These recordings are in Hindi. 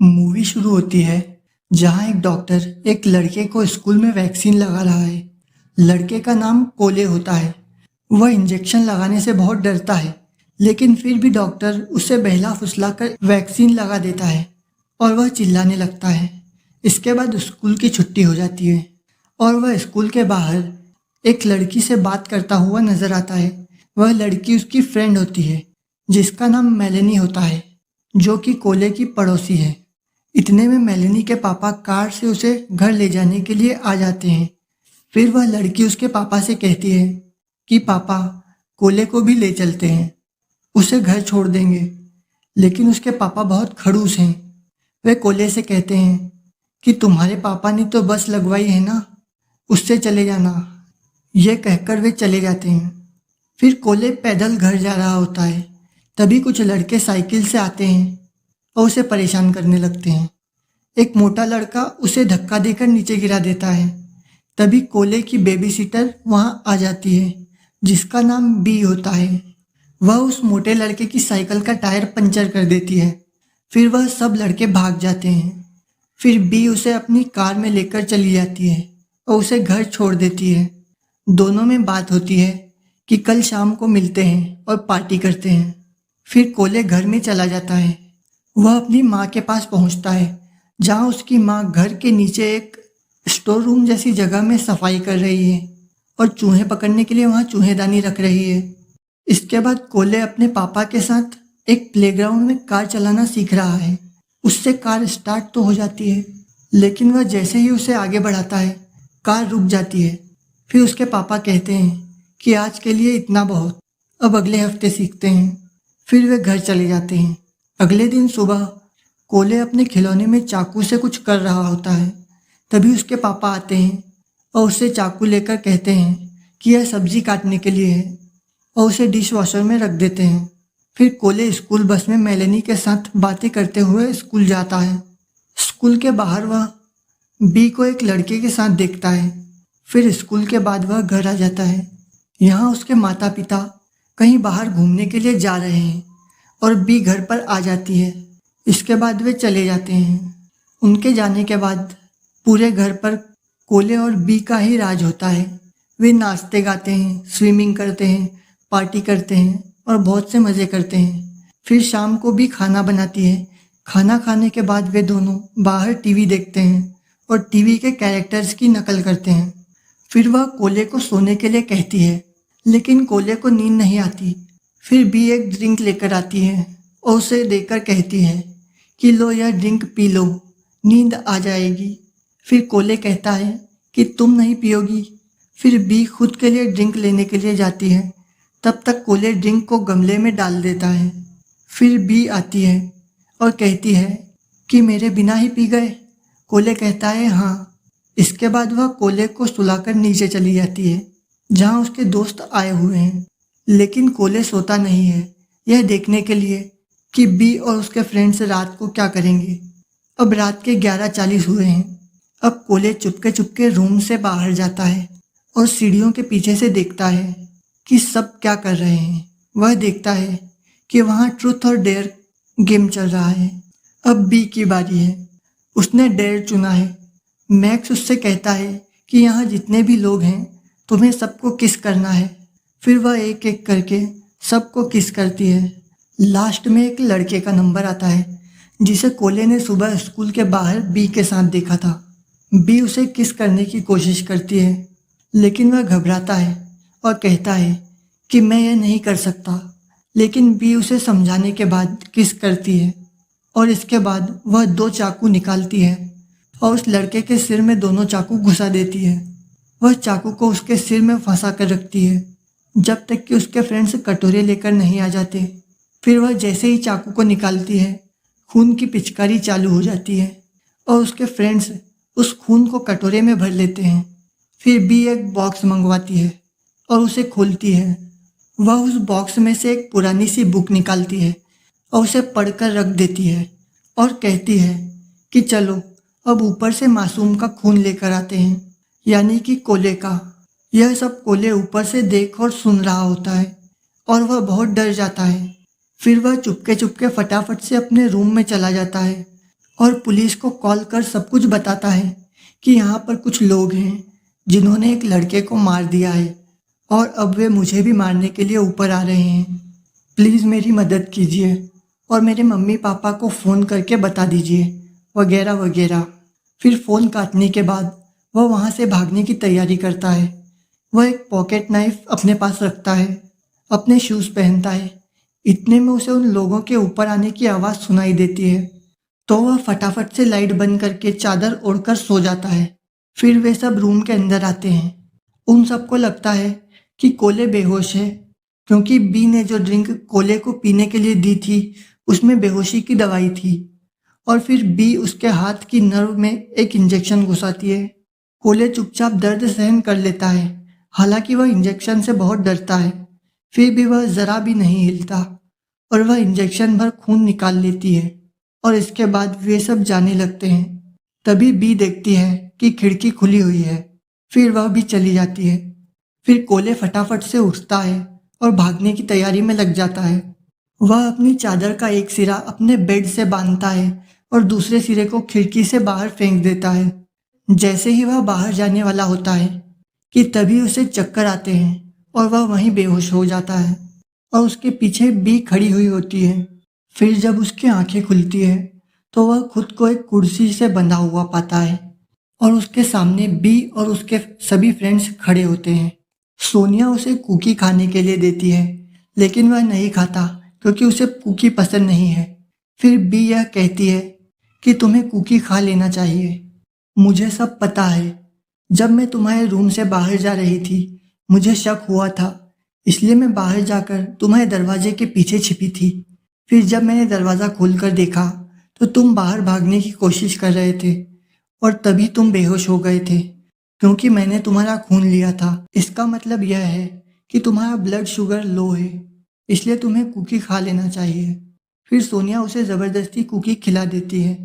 मूवी शुरू होती है जहां एक डॉक्टर एक लड़के को स्कूल में वैक्सीन लगा रहा है। लड़के का नाम कोले होता है। वह इंजेक्शन लगाने से बहुत डरता है, लेकिन फिर भी डॉक्टर उसे बहला फुसला कर वैक्सीन लगा देता है और वह चिल्लाने लगता है। इसके बाद स्कूल की छुट्टी हो जाती है और वह स्कूल के बाहर एक लड़की से बात करता हुआ नजर आता है। वह लड़की उसकी फ्रेंड होती है जिसका नाम मेलेनी होता है, जो कि कोले की पड़ोसी है। इतने में मेलेनी के पापा कार से उसे घर ले जाने के लिए आ जाते हैं। फिर वह लड़की उसके पापा से कहती है कि पापा, कोले को भी ले चलते हैं, उसे घर छोड़ देंगे। लेकिन उसके पापा बहुत खड़ूस हैं। वे कोले से कहते हैं कि तुम्हारे पापा ने तो बस लगवाई है ना, उससे चले जाना। यह कहकर वे चले जाते हैं। फिर कोले पैदल घर जा रहा होता है। तभी कुछ लड़के साइकिल से आते हैं और उसे परेशान करने लगते हैं। एक मोटा लड़का उसे धक्का देकर नीचे गिरा देता है। तभी कोले की बेबी सिटर वहां आ जाती है जिसका नाम बी होता है। वह उस मोटे लड़के की साइकिल का टायर पंचर कर देती है। फिर वह सब लड़के भाग जाते हैं। फिर बी उसे अपनी कार में लेकर चली जाती है और उसे घर छोड़ देती है। दोनों में बात होती है कि कल शाम को मिलते हैं और पार्टी करते हैं। फिर कोले घर में चला जाता है। वह अपनी माँ के पास पहुंचता है जहां उसकी माँ घर के नीचे एक स्टोर रूम जैसी जगह में सफाई कर रही है और चूहे पकड़ने के लिए वहां चूहेदानी रख रही है। इसके बाद कोले अपने पापा के साथ एक प्लेग्राउंड में कार चलाना सीख रहा है। उससे कार स्टार्ट तो हो जाती है, लेकिन वह जैसे ही उसे आगे बढ़ाता है कार रुक जाती है। फिर उसके पापा कहते हैं कि आज के लिए इतना बहुत, अब अगले हफ्ते सीखते हैं। फिर वे घर चले जाते हैं। अगले दिन सुबह कोले अपने खिलौने में चाकू से कुछ कर रहा होता है। तभी उसके पापा आते हैं और उसे चाकू लेकर कहते हैं कि यह सब्जी काटने के लिए है और उसे डिश वॉशर में रख देते हैं। फिर कोले स्कूल बस में मेलेनी के साथ बातें करते हुए स्कूल जाता है। स्कूल के बाहर वह बी को एक लड़के के साथ देखता है। फिर स्कूल के बाद वह घर आ जाता है। यहाँ उसके माता पिता कहीं बाहर घूमने के लिए जा रहे हैं और बी घर पर आ जाती है। इसके बाद वे चले जाते हैं। उनके जाने के बाद पूरे घर पर कोले और बी का ही राज होता है। वे नाचते गाते हैं, स्विमिंग करते हैं, पार्टी करते हैं और बहुत से मज़े करते हैं। फिर शाम को भी खाना बनाती है। खाना खाने के बाद वे दोनों बाहर टीवी देखते हैं और टीवी के कैरेक्टर्स की नकल करते हैं। फिर वह कोले को सोने के लिए कहती है, लेकिन कोले को नींद नहीं आती। फिर बी एक ड्रिंक लेकर आती है और उसे देकर कहती है कि लो, यह ड्रिंक पी लो, नींद आ जाएगी। फिर कोले कहता है कि तुम नहीं पियोगी। फिर बी खुद के लिए ड्रिंक लेने के लिए जाती है। तब तक कोले ड्रिंक को गमले में डाल देता है। फिर बी आती है और कहती है कि मेरे बिना ही पी गए। कोले कहता है हाँ। इसके बाद वह कोले को सुलाकर नीचे चली जाती है जहाँ उसके दोस्त आए हुए हैं। लेकिन कोले सोता नहीं है, यह देखने के लिए कि बी और उसके फ्रेंड्स रात को क्या करेंगे। अब रात के 11:40 हुए हैं। अब कोले चुपके चुपके रूम से बाहर जाता है और सीढ़ियों के पीछे से देखता है कि सब क्या कर रहे हैं। वह देखता है कि वहाँ ट्रूथ और डेयर गेम चल रहा है। अब बी की बारी है। उसने डेयर चुना है। मैक्स उससे कहता है कि यहाँ जितने भी लोग हैं तुम्हें सबको किस करना है। फिर वह एक एक करके सबको किस करती है। लास्ट में एक लड़के का नंबर आता है जिसे कोले ने सुबह स्कूल के बाहर बी के साथ देखा था। बी उसे किस करने की कोशिश करती है, लेकिन वह घबराता है और कहता है कि मैं यह नहीं कर सकता। लेकिन बी उसे समझाने के बाद किस करती है और इसके बाद वह 2 चाकू निकालती है और उस लड़के के सिर में दोनों चाकू घुसा देती है। वह चाकू को उसके सिर में फंसा कर रखती है जब तक कि उसके फ्रेंड्स कटोरे लेकर नहीं आ जाते। फिर वह जैसे ही चाकू को निकालती है, खून की पिचकारी चालू हो जाती है और उसके फ्रेंड्स उस खून को कटोरे में भर लेते हैं। फिर बी एक बॉक्स मंगवाती है और उसे खोलती है। वह उस बॉक्स में से एक पुरानी सी बुक निकालती है और उसे पढ़कर रख देती है और कहती है कि चलो अब ऊपर से मासूम का खून लेकर आते हैं, यानी कि कोले का। यह सब कोले ऊपर से देख और सुन रहा होता है और वह बहुत डर जाता है। फिर वह चुपके चुपके फटाफट से अपने रूम में चला जाता है और पुलिस को कॉल कर सब कुछ बताता है कि यहाँ पर कुछ लोग हैं जिन्होंने एक लड़के को मार दिया है और अब वे मुझे भी मारने के लिए ऊपर आ रहे हैं। प्लीज़ मेरी मदद कीजिए और मेरे मम्मी पापा को फ़ोन करके बता दीजिए, वगैरह वगैरह। फिर फ़ोन काटने के बाद वह वहाँ से भागने की तैयारी करता है। वह एक पॉकेट नाइफ अपने पास रखता है, अपने शूज़ पहनता है। इतने में उसे उन लोगों के ऊपर आने की आवाज़ सुनाई देती है, तो वह फटाफट से लाइट बंद करके चादर ओढ़कर सो जाता है। फिर वे सब रूम के अंदर आते हैं। उन सबको लगता है कि कोले बेहोश है, क्योंकि बी ने जो ड्रिंक कोले को पीने के लिए दी थी उसमें बेहोशी की दवाई थी। और फिर बी उसके हाथ की नर्व में एक इंजेक्शन घुसाती है। कोले चुपचाप दर्द सहन कर लेता है, हालांकि वह इंजेक्शन से बहुत डरता है। फिर भी वह जरा भी नहीं हिलता और वह इंजेक्शन भर खून निकाल लेती है और इसके बाद वे सब जाने लगते हैं। तभी बी देखती है कि खिड़की खुली हुई है। फिर वह भी चली जाती है। फिर कोले फटाफट से उठता है और भागने की तैयारी में लग जाता है। वह अपनी चादर का एक सिरा अपने बेड से बांधता है और दूसरे सिरे को खिड़की से बाहर फेंक देता है। जैसे ही वह बाहर जाने वाला होता है कि तभी उसे चक्कर आते हैं और वह वहीं बेहोश हो जाता है और उसके पीछे बी खड़ी हुई होती है। फिर जब उसकी आंखें खुलती है तो वह खुद को एक कुर्सी से बंधा हुआ पाता है और उसके सामने बी और उसके सभी फ्रेंड्स खड़े होते हैं। सोनिया उसे कुकी खाने के लिए देती है, लेकिन वह नहीं खाता क्योंकि उसे कुकी पसंद नहीं है। फिर बी यह कहती है कि तुम्हें कुकी खा लेना चाहिए। मुझे सब पता है। जब मैं तुम्हारे रूम से बाहर जा रही थी मुझे शक हुआ था, इसलिए मैं बाहर जाकर तुम्हारे दरवाजे के पीछे छिपी थी। फिर जब मैंने दरवाज़ा खोलकर देखा तो तुम बाहर भागने की कोशिश कर रहे थे और तभी तुम बेहोश हो गए थे, क्योंकि मैंने तुम्हारा खून लिया था। इसका मतलब यह है कि तुम्हारा ब्लड शुगर लो है, इसलिए तुम्हें कुकी खा लेना चाहिए। फिर सोनिया उसे ज़बरदस्ती कुकी खिला देती है।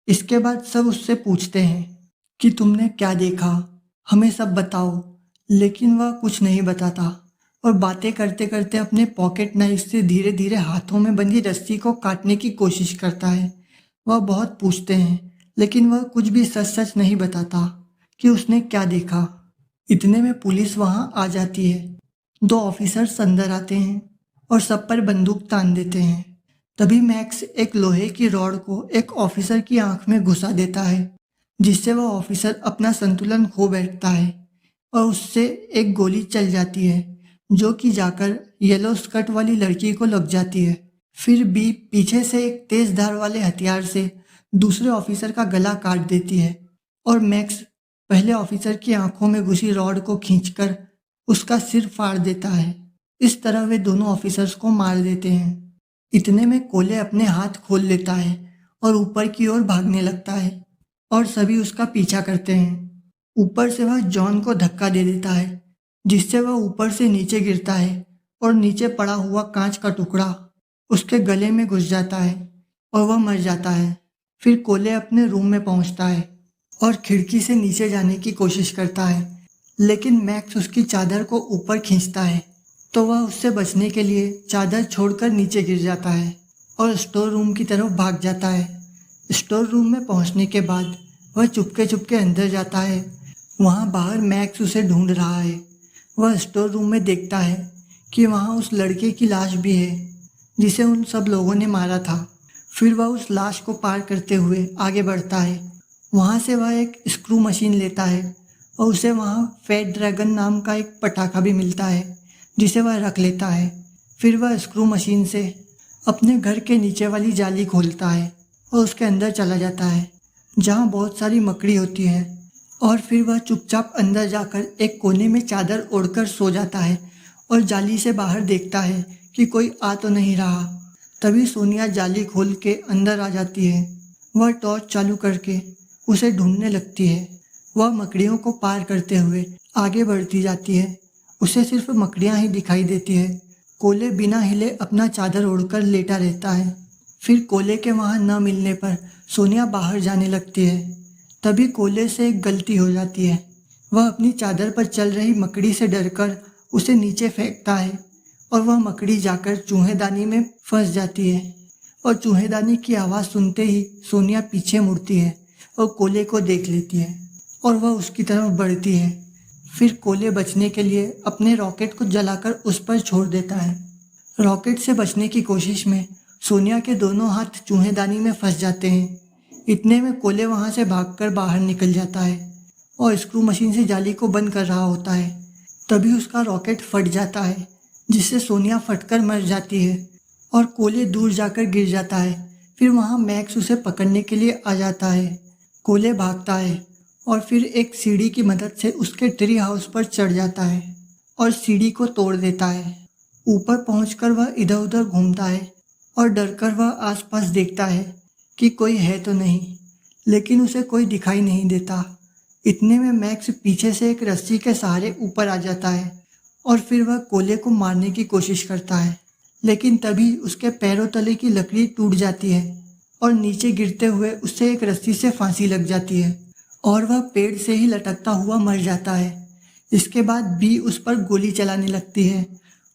इसके बाद सब उससे पूछते हैं कि तुमने क्या देखा, हमें सब बताओ। लेकिन वह कुछ नहीं बताता और बातें करते करते अपने पॉकेट नाइफ से धीरे धीरे हाथों में बंधी रस्सी को काटने की कोशिश करता है। वह बहुत पूछते हैं, लेकिन वह कुछ भी सच सच नहीं बताता कि उसने क्या देखा। इतने में पुलिस वहां आ जाती है। दो ऑफिसर्स अंदर आते हैं और सब पर बंदूक तान देते हैं। तभी मैक्स एक लोहे की रॉड को एक ऑफिसर की आंख में घुसा देता है, जिससे वह ऑफिसर अपना संतुलन खो बैठता है और उससे एक गोली चल जाती है, जो कि जाकर येलो स्कर्ट वाली लड़की को लग जाती है। फिर बी पीछे से एक तेज धार वाले हथियार से दूसरे ऑफिसर का गला काट देती है और मैक्स पहले ऑफिसर की आंखों में घुसी रॉड को खींचकर उसका सिर फाड़ देता है। इस तरह वे दोनों ऑफिसर्स को मार देते हैं। इतने में कोले अपने हाथ खोल लेता है और ऊपर की ओर भागने लगता है और सभी उसका पीछा करते हैं। ऊपर से वह जॉन को धक्का दे देता है, जिससे वह ऊपर से नीचे गिरता है और नीचे पड़ा हुआ कांच का टुकड़ा उसके गले में घुस जाता है और वह मर जाता है। फिर कोले अपने रूम में पहुंचता है और खिड़की से नीचे जाने की कोशिश करता है, लेकिन मैक्स उसकी चादर को ऊपर खींचता है, तो वह उससे बचने के लिए चादर छोड़कर नीचे गिर जाता है और स्टोर रूम की तरफ भाग जाता है। स्टोर रूम में पहुंचने के बाद वह चुपके चुपके अंदर जाता है। वहां बाहर मैक्स उसे ढूंढ रहा है। वह स्टोर रूम में देखता है कि वहां उस लड़के की लाश भी है जिसे उन सब लोगों ने मारा था। फिर वह उस लाश को पार करते हुए आगे बढ़ता है। वहां से वह एक स्क्रू मशीन लेता है और उसे वहां फैट ड्रैगन नाम का एक पटाखा भी मिलता है, जिसे वह रख लेता है। फिर वह स्क्रू मशीन से अपने घर के नीचे वाली जाली खोलता है और उसके अंदर चला जाता है, जहां बहुत सारी मकड़ी होती है। और फिर वह चुपचाप अंदर जाकर एक कोने में चादर ओढ़कर सो जाता है और जाली से बाहर देखता है कि कोई आ तो नहीं रहा। तभी सोनिया जाली खोल के अंदर आ जाती है। वह टॉर्च चालू करके उसे ढूंढने लगती है। वह मकड़ियों को पार करते हुए आगे बढ़ती जाती है। उसे सिर्फ मकड़ियां ही दिखाई देती है। कोले बिना हिले अपना चादर ओढ़कर लेटा रहता है। फिर कोले के वहां न मिलने पर सोनिया बाहर जाने लगती है। तभी कोले से एक गलती हो जाती है। वह अपनी चादर पर चल रही मकड़ी से डरकर उसे नीचे फेंकता है और वह मकड़ी जाकर चूहेदानी में फंस जाती है और चूहेदानी की आवाज़ सुनते ही सोनिया पीछे मुड़ती है और कोले को देख लेती है और वह उसकी तरफ बढ़ती है। फिर कोले बचने के लिए अपने रॉकेट को जलाकर उस पर छोड़ देता है। रॉकेट से बचने की कोशिश में सोनिया के दोनों हाथ चूहेदानी में फंस जाते हैं। इतने में कोले वहां से भागकर बाहर निकल जाता है और स्क्रू मशीन से जाली को बंद कर रहा होता है। तभी उसका रॉकेट फट जाता है, जिससे सोनिया फटकर मर जाती है और कोले दूर जाकर गिर जाता है। फिर वहाँ मैक्स उसे पकड़ने के लिए आ जाता है। कोले भागता है और फिर एक सीढ़ी की मदद से उसके ट्री हाउस पर चढ़ जाता है और सीढ़ी को तोड़ देता है। ऊपर पहुंचकर वह इधर उधर घूमता है और डरकर वह आसपास देखता है कि कोई है तो नहीं, लेकिन उसे कोई दिखाई नहीं देता। इतने में मैक्स पीछे से एक रस्सी के सहारे ऊपर आ जाता है और फिर वह कोले को मारने की कोशिश करता है, लेकिन तभी उसके पैरों तले की लकड़ी टूट जाती है और नीचे गिरते हुए उससे एक रस्सी से फांसी लग जाती है और वह पेड़ से ही लटकता हुआ मर जाता है। इसके बाद बी उस पर गोली चलाने लगती है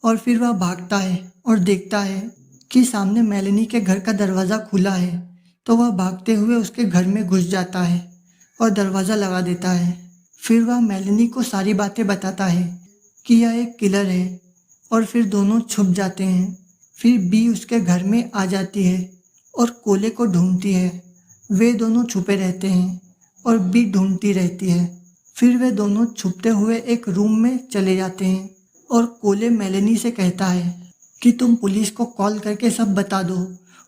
और फिर वह भागता है और देखता है कि सामने मेलेनी के घर का दरवाज़ा खुला है, तो वह भागते हुए उसके घर में घुस जाता है और दरवाज़ा लगा देता है। फिर वह मेलेनी को सारी बातें बताता है कि यह एक किलर है और फिर दोनों छुप जाते हैं। फिर बी उसके घर में आ जाती है और कोले को ढूंढती है। वे दोनों छुपे रहते हैं और बी ढूंढती रहती है। फिर वे दोनों छुपते हुए एक रूम में चले जाते हैं और कोले मेलेनी से कहता है कि तुम पुलिस को कॉल करके सब बता दो।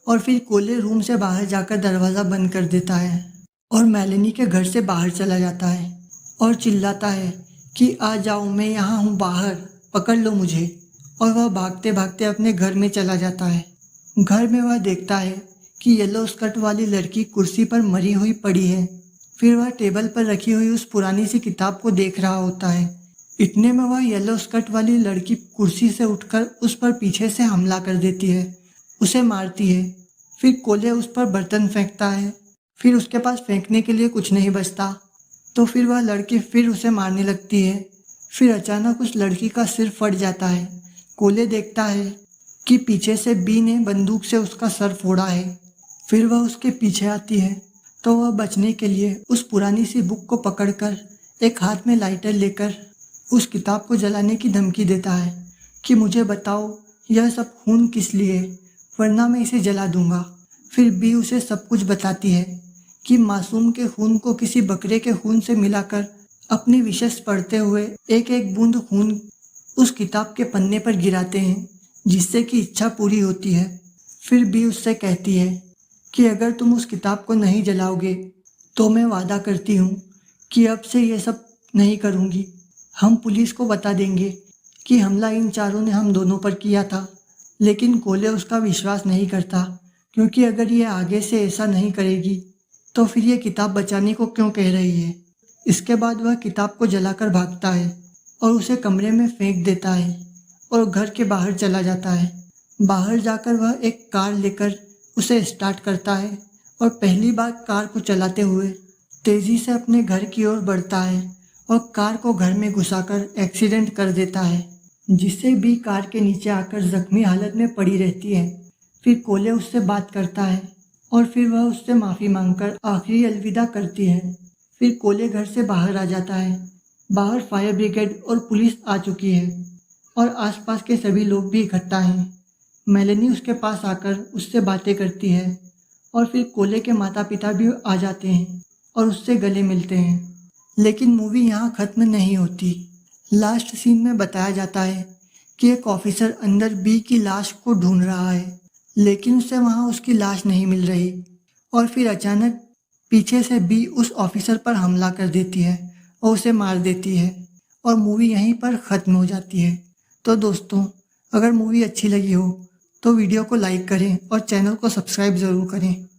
और फिर कोले रूम से बाहर जाकर दरवाज़ा बंद कर देता है और मेलेनी के घर से बाहर चला जाता है और चिल्लाता है कि आ जाओ, मैं यहाँ हूँ बाहर, पकड़ लो मुझे। और वह भागते भागते अपने घर में चला जाता है। घर में वह देखता है कि येलो स्कर्ट वाली लड़की कुर्सी पर मरी हुई पड़ी है। फिर वह टेबल पर रखी हुई उस पुरानी सी किताब को देख रहा होता है। इतने में वह येलो स्कर्ट वाली लड़की कुर्सी से उठकर उस पर पीछे से हमला कर देती है, उसे मारती है। फिर कोले उस पर बर्तन फेंकता है। फिर उसके पास फेंकने के लिए कुछ नहीं बचता, तो फिर वह लड़की फिर उसे मारने लगती है। फिर अचानक उस लड़की का सिर फट जाता है। कोले देखता है कि पीछे से बी ने बंदूक से उसका सर फोड़ा है। फिर वह उसके पीछे आती है, तो वह बचने के लिए उस पुरानी सी बुक को पकड़कर एक हाथ में लाइटर लेकर उस किताब को जलाने की धमकी देता है कि मुझे बताओ यह सब खून किस लिए, वरना मैं इसे जला दूंगा। फिर बी उसे सब कुछ बताती है कि मासूम के खून को किसी बकरे के खून से मिलाकर अपनी विशेष पढ़ते हुए एक एक बूंद खून उस किताब के पन्ने पर गिराते हैं, जिससे कि इच्छा पूरी होती है। फिर बी उससे कहती है कि अगर तुम उस किताब को नहीं जलाओगे तो मैं वादा करती हूँ कि अब से ये सब नहीं करूँगी। हम पुलिस को बता देंगे कि हमला इन चारों ने हम दोनों पर किया था। लेकिन कोले उसका विश्वास नहीं करता, क्योंकि अगर ये आगे से ऐसा नहीं करेगी तो फिर ये किताब बचाने को क्यों कह रही है। इसके बाद वह किताब को जलाकर भागता है और उसे कमरे में फेंक देता है और घर के बाहर चला जाता है। बाहर जाकर वह एक कार लेकर उसे स्टार्ट करता है और पहली बार कार को चलाते हुए तेज़ी से अपने घर की ओर बढ़ता है और कार को घर में घुसाकर एक्सीडेंट कर देता है, जिससे बी कार के नीचे आकर जख्मी हालत में पड़ी रहती है। फिर कोले उससे बात करता है और फिर वह उससे माफ़ी मांगकर आखिरी अलविदा करती है। फिर कोले घर से बाहर आ जाता है। बाहर फायर ब्रिगेड और पुलिस आ चुकी है और आसपास के सभी लोग भी इकट्ठा हैं। मेलेनी उसके पास आकर उससे बातें करती है और फिर कोले के माता पिता भी आ जाते हैं और उससे गले मिलते हैं। लेकिन मूवी यहाँ ख़त्म नहीं होती। लास्ट सीन में बताया जाता है कि एक ऑफिसर अंदर बी की लाश को ढूंढ रहा है, लेकिन उसे वहाँ उसकी लाश नहीं मिल रही और फिर अचानक पीछे से बी उस ऑफिसर पर हमला कर देती है और उसे मार देती है और मूवी यहीं पर ख़त्म हो जाती है। तो दोस्तों, अगर मूवी अच्छी लगी हो तो वीडियो को लाइक करें और चैनल को सब्सक्राइब ज़रूर करें।